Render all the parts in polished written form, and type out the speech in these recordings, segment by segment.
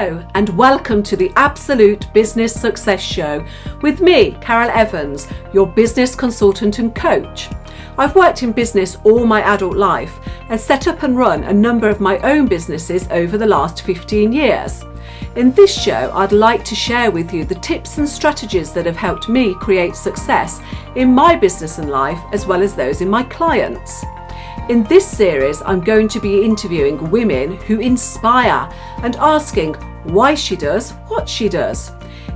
Hello and welcome to the Absolute Business Success Show with me, Carol Evans, your business consultant and coach. I've worked in business all my adult life and set up and run a number of my own businesses over the last 15 years. In this show, I'd like to share with you the tips and strategies that have helped me create success in my business and life, as well as those in my clients. In this series, I'm going to be interviewing women who inspire and asking why she does what she does.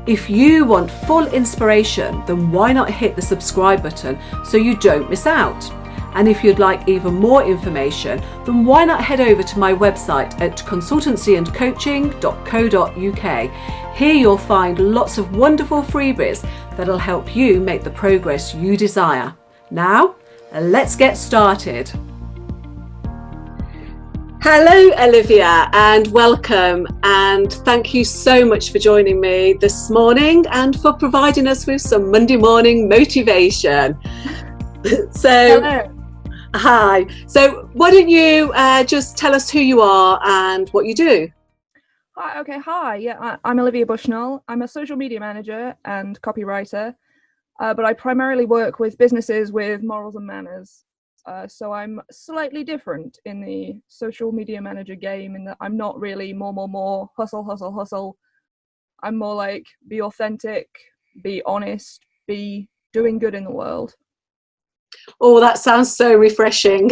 If you want full inspiration, then why not hit the subscribe button so you don't miss out? And if you'd like even more information, then why not head over to my website at consultancyandcoaching.co.uk. Here you'll find lots of wonderful freebies that'll help you make the progress you desire. Now, let's get started. Hello, Olivia, and welcome. And thank you so much for joining me this morning and for providing us with some Monday morning motivation. Hello. Hi. So why don't you just tell us who you are and what you do? Hi. Yeah, I'm Olivia Bushnell. I'm a social media manager and copywriter, but I primarily work with businesses with morals and manners. So I'm slightly different in the social media manager game in that I'm not really more hustle. I'm more like be authentic, be honest, be doing good in the world. Oh, that sounds so refreshing.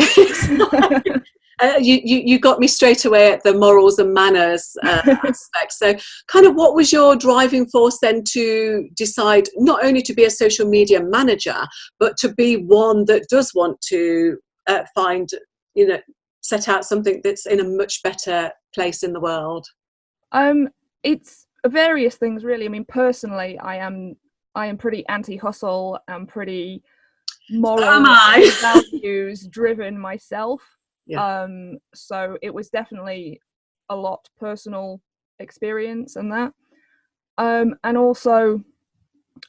You got me straight away at the morals and manners aspect. So kind of what was your driving force then to decide not only to be a social media manager, but to be one that does want to set out something that's in a much better place in the world? It's various things really. I mean, personally, I am pretty anti-hustle. I'm pretty moral, values driven myself. Yeah. So it was definitely a lot personal experience and that. And also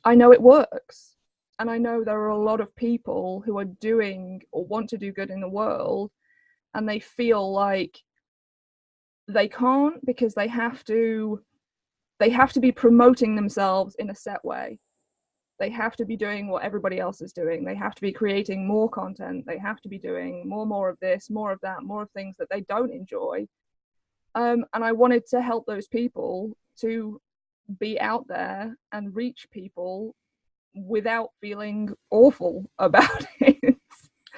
I know it works. And I know there are a lot of people who are doing or want to do good in the world, and they feel like they can't because they have to be promoting themselves in a set way. They have to be doing what everybody else is doing. They have to be creating more content. They have to be doing more of this, more of that, more of things that they don't enjoy. And I wanted to help those people to be out there and reach people without feeling awful about it.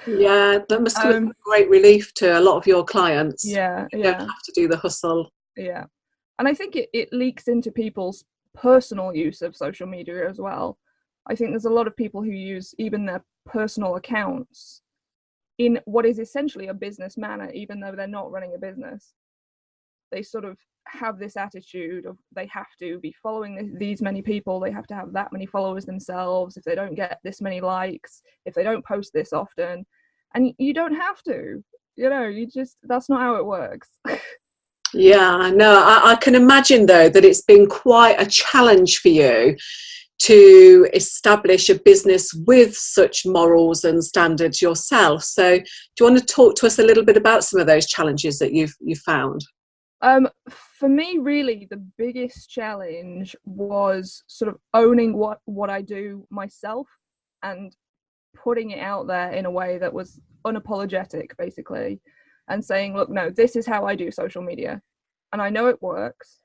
Yeah, that must have been a great relief to a lot of your clients. Yeah. You don't have to do the hustle. Yeah. And I think it leaks into people's personal use of social media as well. I think there's a lot of people who use even their personal accounts in what is essentially a business manner, even though they're not running a business. They sort of have this attitude of they have to be following these many people, they have to have that many followers themselves, if they don't get this many likes, if they don't post this often. And you don't have to, that's not how it works. Yeah, no, I can imagine though that it's been quite a challenge for you to establish a business with such morals and standards yourself. So do you want to talk to us a little bit about some of those challenges that you've found? For me, really, the biggest challenge was sort of owning what I do myself and putting it out there in a way that was unapologetic, basically, and saying, look, no, this is how I do social media, and I know it works.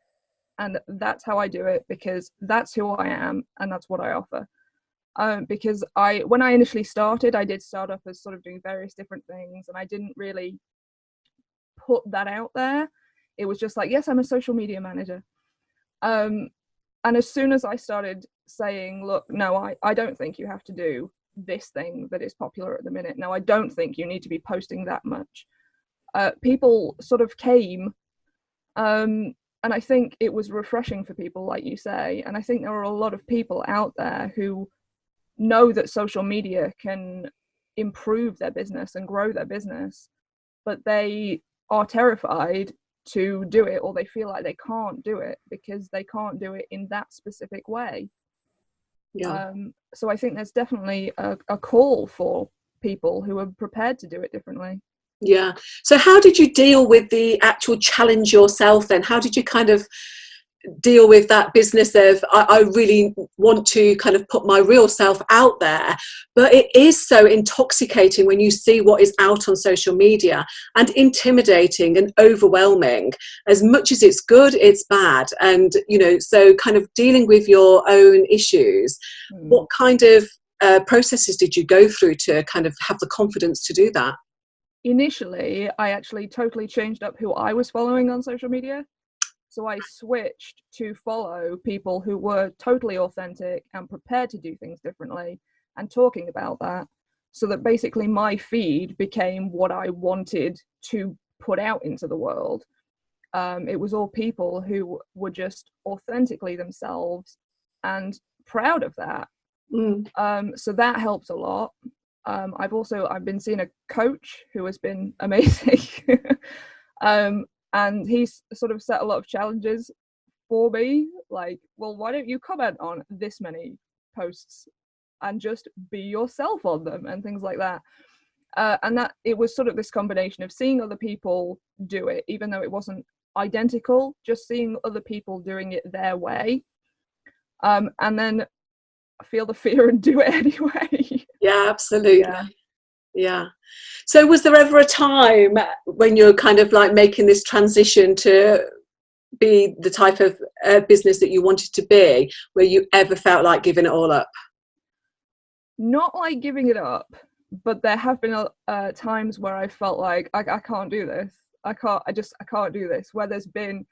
And that's how I do it because that's who I am and that's what I offer. Because when I initially started, I did start off as sort of doing various different things, and I didn't really put that out there. It was just like, yes, I'm a social media manager. And as soon as I started saying, look, no, I don't think you have to do this thing that is popular at the minute. No, I don't think you need to be posting that much. People sort of came. And I think it was refreshing for people, like you say. And I think there are a lot of people out there who know that social media can improve their business and grow their business, but they are terrified to do it, or they feel like they can't do it because they can't do it in that specific way. Yeah. So I think there's definitely a call for people who are prepared to do it differently. Yeah. So how did you deal with the actual challenge yourself then? How did you kind of deal with that business of I really want to kind of put my real self out there, but it is so intoxicating when you see what is out on social media, and intimidating and overwhelming. As much as it's good, it's bad. And so kind of dealing with your own issues, what kind of processes did you go through to kind of have the confidence to do that? Initially, I actually totally changed up who I was following on social media. So I switched to follow people who were totally authentic and prepared to do things differently and talking about that, so that basically my feed became what I wanted to put out into the world. It was all people who were just authentically themselves and proud of that. So that helps a lot. I've been seeing a coach who has been amazing. And he's sort of set a lot of challenges for me, like, well, why don't you comment on this many posts and just be yourself on them and things like that. And that it was sort of this combination of seeing other people do it, even though it wasn't identical, just seeing other people doing it their way, and then feel the fear and do it anyway. Yeah, absolutely. Yeah. So was there ever a time when you're kind of like making this transition to be the type of business that you wanted to be, where you ever felt like giving it all up? Not like giving it up, but there have been times where I felt like I can't do this. I can't do this. Where there's been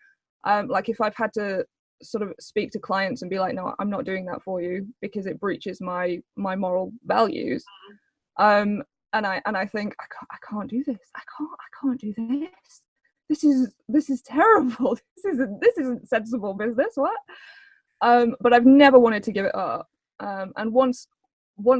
like if I've had to sort of speak to clients and be like, no, I'm not doing that for you because it breaches my moral values. And I think I can't do this. I can't do this. This is terrible. This isn't sensible business. What? But I've never wanted to give it up. And once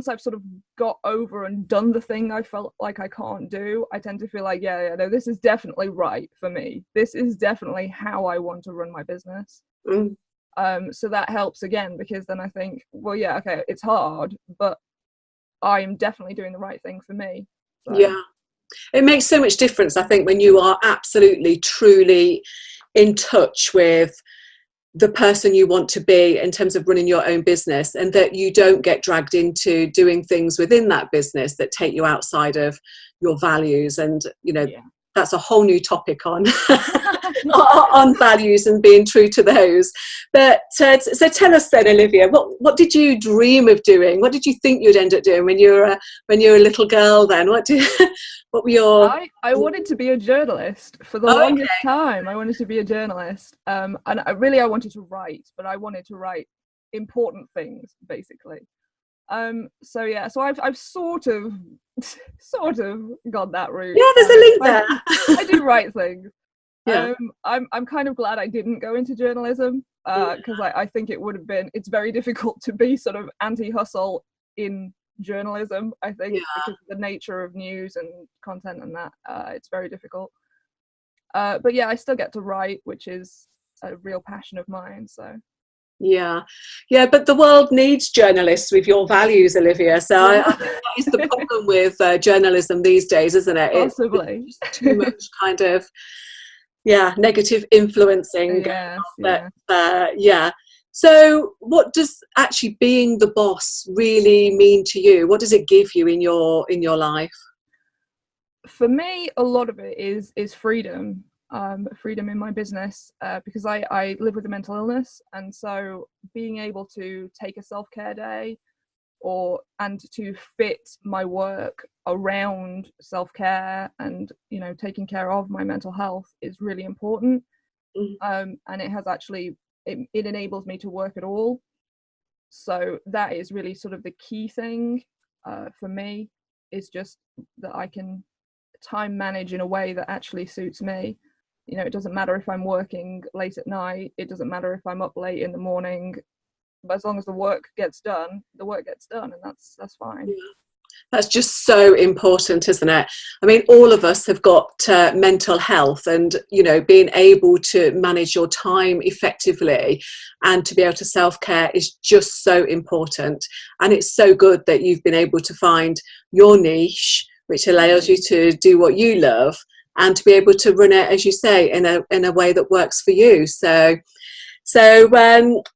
I've sort of got over and done the thing I felt like I can't do, I tend to feel like, no, this is definitely right for me. This is definitely how I want to run my business. So that helps again, because then I think, well, yeah, okay, it's hard, but I'm definitely doing the right thing for me. So. Yeah, it makes so much difference, I think, when you are absolutely, truly in touch with the person you want to be in terms of running your own business, and that you don't get dragged into doing things within that business that take you outside of your values. And that's a whole new topic on on values and being true to those. But so tell us then, Olivia, what did you dream of doing? What did you think you'd end up doing when you were a little girl? Then what were your? I wanted to be a journalist for the longest time. I wanted to be a journalist, and I wanted to write, but I wanted to write important things, basically. So I've sort of gone that route. Yeah, there's a link there. I do write things. Yeah. I'm kind of glad I didn't go into journalism, because I think it's very difficult to be sort of anti-hustle in journalism, I think, because of the nature of news and content and that. It's very difficult. But yeah, I still get to write, which is a real passion of mine. So. Yeah, but the world needs journalists with your values, Olivia. So I think that is the problem with journalism these days, isn't it? Possibly. It's too much kind of negative influencing. So what does actually being the boss really mean to you? What does it give you in your life? For me, a lot of it is freedom. Freedom in my business, because I live with a mental illness, and so being able to take a self-care day and to fit my work around self-care and taking care of my mental health is really important. And it has actually it enables me to work at all, so that is really sort of the key thing for me, is just that I can time manage in a way that actually suits me. It doesn't matter if I'm working late at night, it doesn't matter if I'm up late in the morning, but as long as the work gets done, and that's fine. Yeah. That's just so important, isn't it? I mean, all of us have got mental health, and being able to manage your time effectively and to be able to self-care is just so important. And it's so good that you've been able to find your niche, which allows you to do what you love, and to be able to run it, as you say, in a way that works for you. So So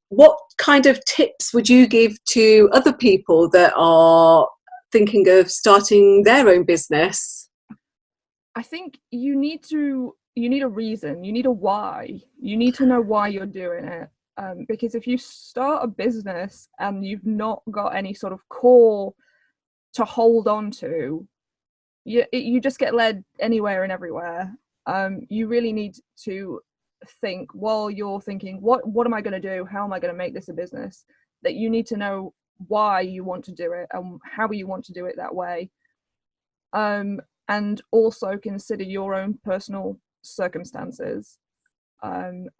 what kind of tips would you give to other people that are thinking of starting their own business? I think you need a reason, you need a why, you need to know why you're doing it. Because if you start a business and you've not got any sort of core to hold on to, you just get led anywhere and everywhere. You really need to think, while you're thinking, what am I going to do? How am I going to make this a business? That you need to know why you want to do it and how you want to do it that way. And also consider your own personal circumstances. And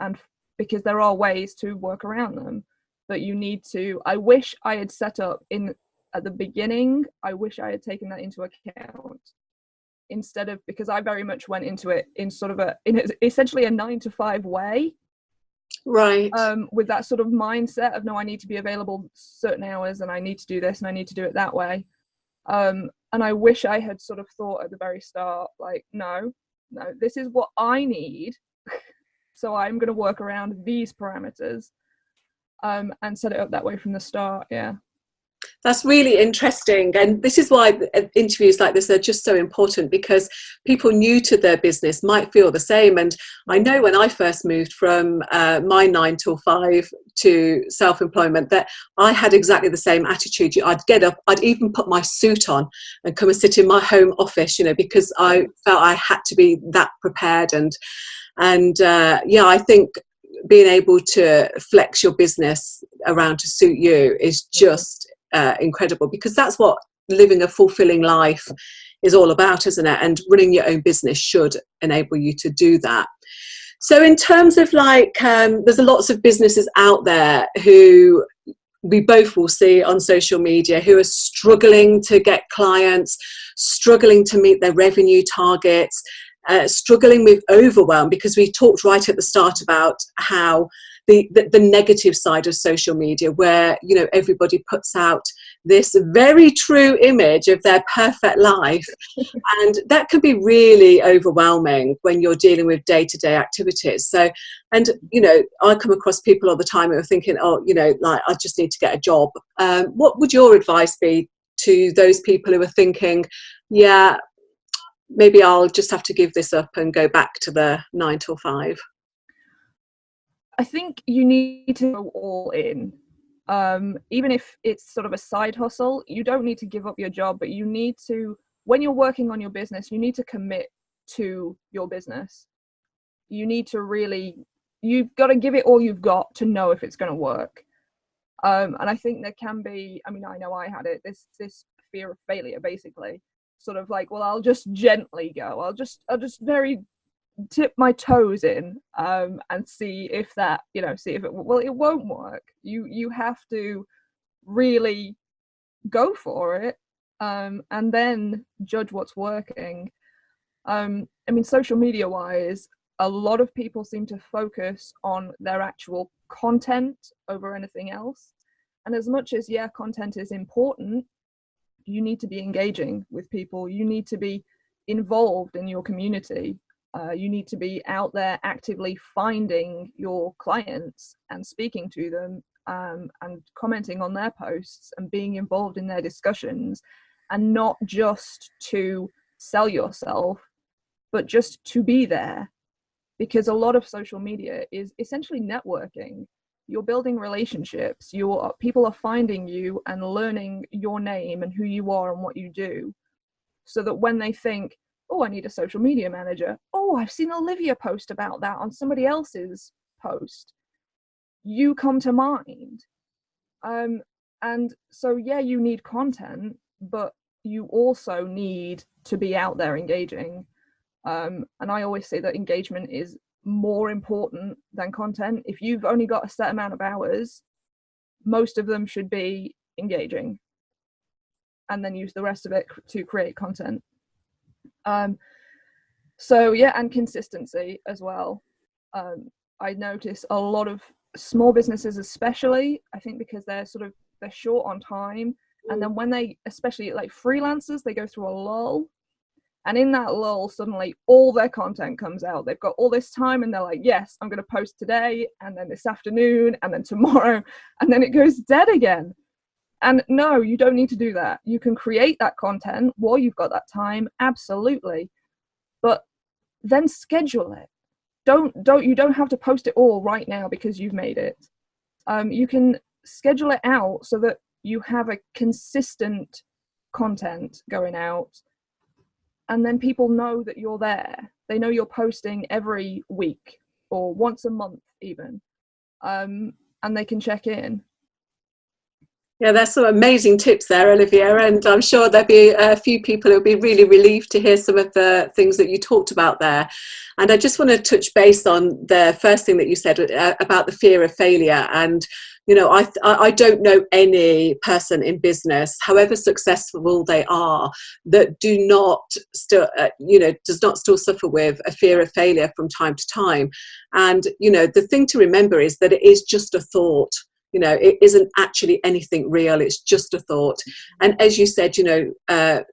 because there are ways to work around them, but you need to, I wish I had set up at the beginning, I wish I had taken that into account instead of, because I very much went into it in sort of essentially a 9-to-5 way. Right. With that sort of mindset of, no, I need to be available certain hours and I need to do this and I need to do it that way. And I wish I had sort of thought at the very start, like, no, this is what I need. So I'm going to work around these parameters, and set it up that way from the start. Yeah. That's really interesting. And this is why interviews like this are just so important, because people new to their business might feel the same. And I know when I first moved from my 9-to-5 to self-employment, that I had exactly the same attitude. I'd get up, I'd even put my suit on and come and sit in my home office, because I felt I had to be that prepared. And I think being able to flex your business around to suit you is just incredible, because that's what living a fulfilling life is all about, isn't it? And running your own business should enable you to do that. So in terms of there's lots of businesses out there who we both will see on social media who are struggling to get clients, struggling to meet their revenue targets, struggling with overwhelm, because we talked right at the start about how the negative side of social media, where everybody puts out this very true image of their perfect life, and that can be really overwhelming when you're dealing with day-to-day activities. So, and I come across people all the time who are thinking, I just need to get a job. What would your advice be to those people who are thinking, yeah, maybe I'll just have to give this up and go back to the 9-to-5? I think you need to go all in. Even if it's sort of a side hustle, you don't need to give up your job, but you need to, when you're working on your business, you need to commit to your business. You need to you've got to give it all you've got to know if it's going to work. And I think there can be, I know I had it, this fear of failure, basically, sort of like, well, I'll just gently go. I'll just very tip my toes in, and see if that, see if it won't work. You have to really go for it, and then judge what's working. Social media wise, a lot of people seem to focus on their actual content over anything else. And as much as, content is important, you need to be engaging with people. You need to be involved in your community. You need to be out there actively finding your clients and speaking to them, and commenting on their posts and being involved in their discussions, and not just to sell yourself, but just to be there. Because a lot of social media is essentially networking. You're building relationships. People are finding you and learning your name and who you are and what you do, so that when they think, oh, I need a social media manager, oh, I've seen Olivia post about that on somebody else's post, you come to mind. And so, you need content, but you also need to be out there engaging. And I always say that engagement is more important than content. If you've only got a set amount of hours, most of them should be engaging, and then use the rest of it to create content. And consistency as well. I notice a lot of small businesses, especially, I think because they're short on time, and then when they, especially like freelancers, they go through a lull, And in that lull, suddenly all their content comes out. They've got all this time and they're like, yes, I'm going to post today and then this afternoon and then tomorrow, and then it goes dead again. And no, you don't need to do that. You can create that content while you've got that time, absolutely. But then schedule it. You don't have to post it all right now because you've made it. You can schedule it out so that you have a consistent content going out, and then people know that you're there. They know you're posting every week or once a month even, and they can check in. Yeah, there's some amazing tips there, Olivia, and I'm sure there'll be a few people who'll be really relieved to hear some of the things that you talked about there. And I just want to touch base on the first thing that you said about the fear of failure. And, you know, I don't know any person in business, however successful they are, that does not still suffer with a fear of failure from time to time. And, you know, the thing to remember is that it is just a thought. You know, it isn't actually anything real. It's just a thought. And as you said, you know,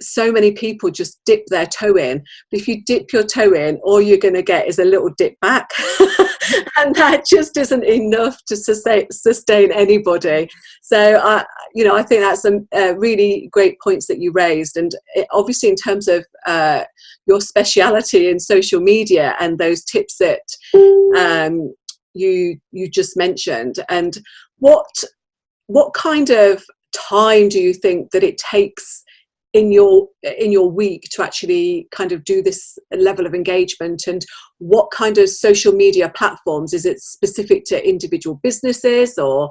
so many people just dip their toe in. But if you dip your toe in, all you're going to get is a little dip back. And that just isn't enough to sustain anybody. So, you know, I think that's some really great points that you raised. And obviously in terms of your speciality in social media and those tips that you just mentioned, and what kind of time do you think that it takes in your week to actually kind of do this level of engagement, and what kind of social media platforms? Is it specific to individual businesses, or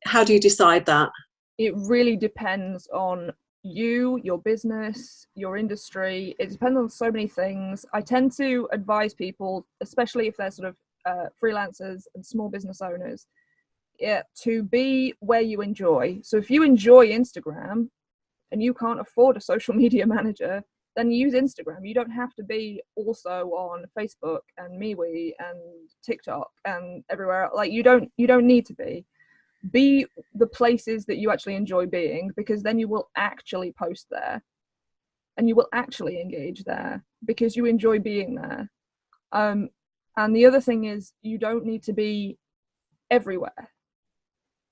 how do you decide that? It really depends on you, your business, your industry. It depends on so many things. I tend to advise people, especially if they're sort of freelancers and small business owners, to be where you enjoy. So if you enjoy Instagram and you can't afford a social media manager, then use Instagram. You don't have to be also on Facebook and MeWe and TikTok and everywhere. Like you don't need to be the places that you actually enjoy being, because then you will actually post there and you will actually engage there because you enjoy being there. And the other thing is, you don't need to be everywhere,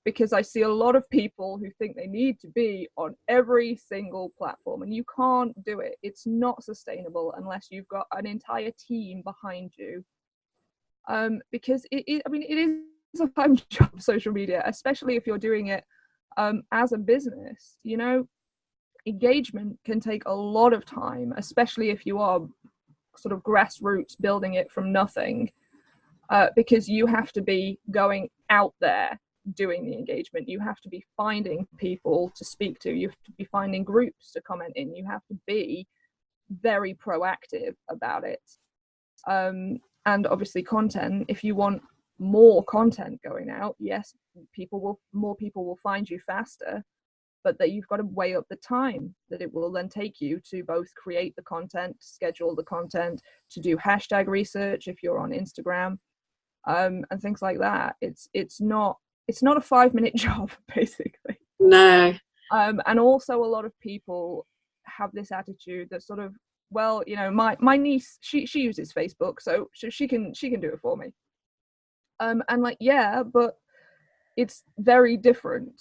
because I see a lot of people who think they need to be on every single platform, and you can't do it. It's not sustainable unless you've got an entire team behind you. Because it is a full-time job, social media, especially if you're doing it as a business. You know, engagement can take a lot of time, especially if you are sort of grassroots building it from nothing, because you have to be going out there doing the engagement. You have to be finding people to speak to. You have to be finding groups to comment in. You have to be very proactive about it. And obviously content, if you want more content going out, yes, more people will find you faster, but that you've got to weigh up the time that it will then take you to both create the content, schedule the content, to do hashtag research if you're on Instagram, and things like that. It's not a 5-minute job, basically. No. And also a lot of people have this attitude that sort of, well, you know, my niece, she uses Facebook, so she can do it for me. And like, yeah, but it's very different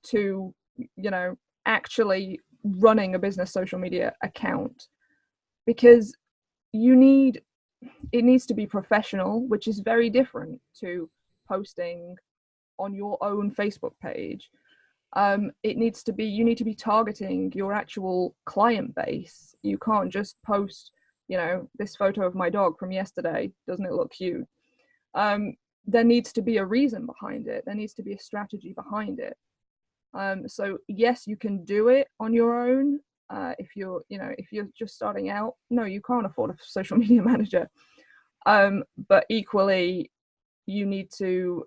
to, you know, actually running a business social media account, because it needs to be professional, which is very different to posting on your own Facebook page. You need to be targeting your actual client base. You can't just post, you know, this photo of my dog from yesterday, doesn't it look cute? There needs to be a reason behind it. There needs to be a strategy behind it. So yes, you can do it on your own. If you're just starting out, no, you can't afford a social media manager. But equally, you need to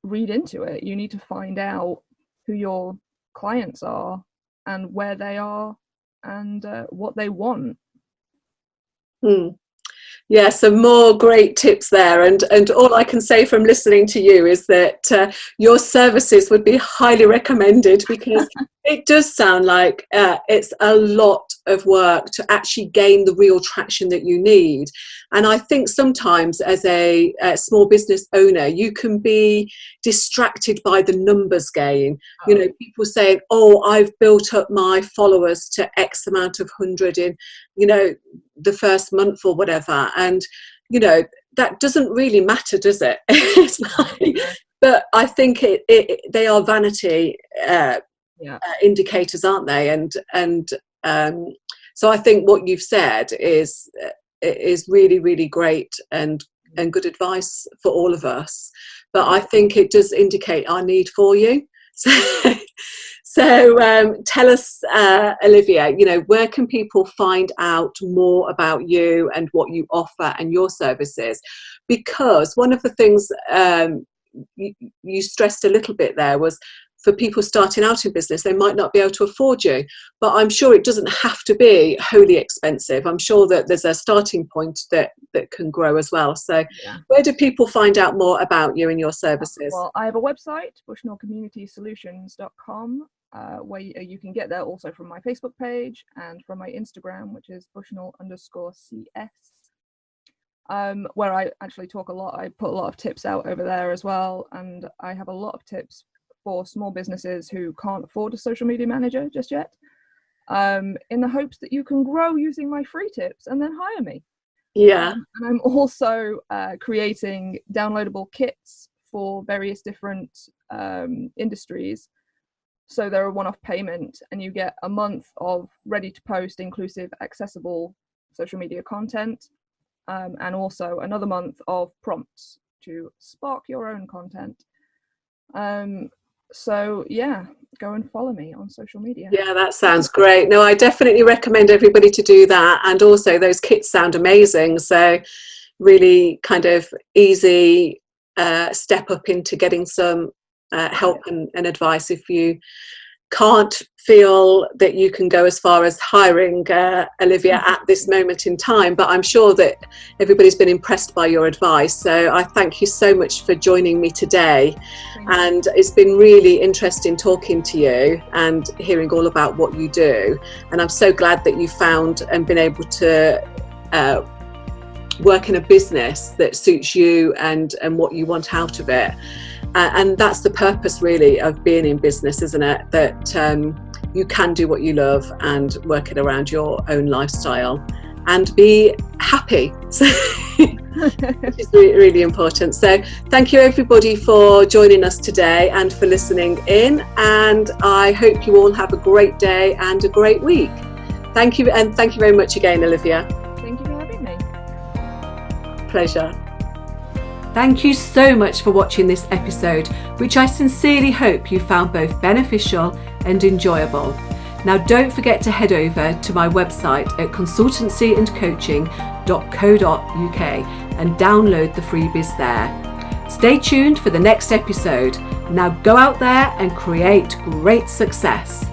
read into it. You need to find out who your clients are and where they are and what they want. Yeah, some more great tips there, and all I can say from listening to you is that your services would be highly recommended, because it does sound like it's a lot of work to actually gain the real traction that you need. And I think sometimes as a small business owner, you can be distracted by the numbers game. You know, people saying, oh, I've built up my followers to X amount of 100 in, you know, the first month or whatever. And, you know, that doesn't really matter, does it? It's like, but I think they are vanity indicators, aren't they? And so I think what you've said is really, really great and good advice for all of us. But I think it does indicate our need for you. So tell us, Olivia, you know, where can people find out more about you and what you offer and your services? Because one of the things you stressed a little bit there was, for people starting out in business, they might not be able to afford you, but I'm sure it doesn't have to be wholly expensive. I'm sure that there's a starting point that can grow as well. So where do people find out more about you and your services? Well, I have a website, bushnellcommunitysolutions.com, where you can get there also from my Facebook page and from my Instagram, which is bushnell_CS, where I actually talk a lot. I put a lot of tips out over there as well, and I have a lot of tips for small businesses who can't afford a social media manager just yet, in the hopes that you can grow using my free tips and then hire me. And I'm also creating downloadable kits for various different industries. So they're a one-off payment, and you get a month of ready to post, inclusive, accessible social media content, and also another month of prompts to spark your own content. So yeah, go and follow me on social media. Yeah, that sounds great. No, I definitely recommend everybody to do that. And also those kits sound amazing. So really kind of easy step up into getting some help and advice if you can't feel that you can go as far as hiring Olivia at this moment in time. But I'm sure that everybody's been impressed by your advice. So I thank you so much for joining me today. And it's been really interesting talking to you and hearing all about what you do. And I'm so glad that you found and been able to work in a business that suits you and what you want out of it. And that's the purpose really of being in business, isn't it? That you can do what you love and work it around your own lifestyle and be happy. So which is really, really important. So thank you everybody for joining us today and for listening in. And I hope you all have a great day and a great week. Thank you. And thank you very much again, Olivia. Thank you for having me. Pleasure. Thank you so much for watching this episode, which I sincerely hope you found both beneficial and enjoyable. Now don't forget to head over to my website at consultancyandcoaching.co.uk and download the freebies there. Stay tuned for the next episode. Now go out there and create great success.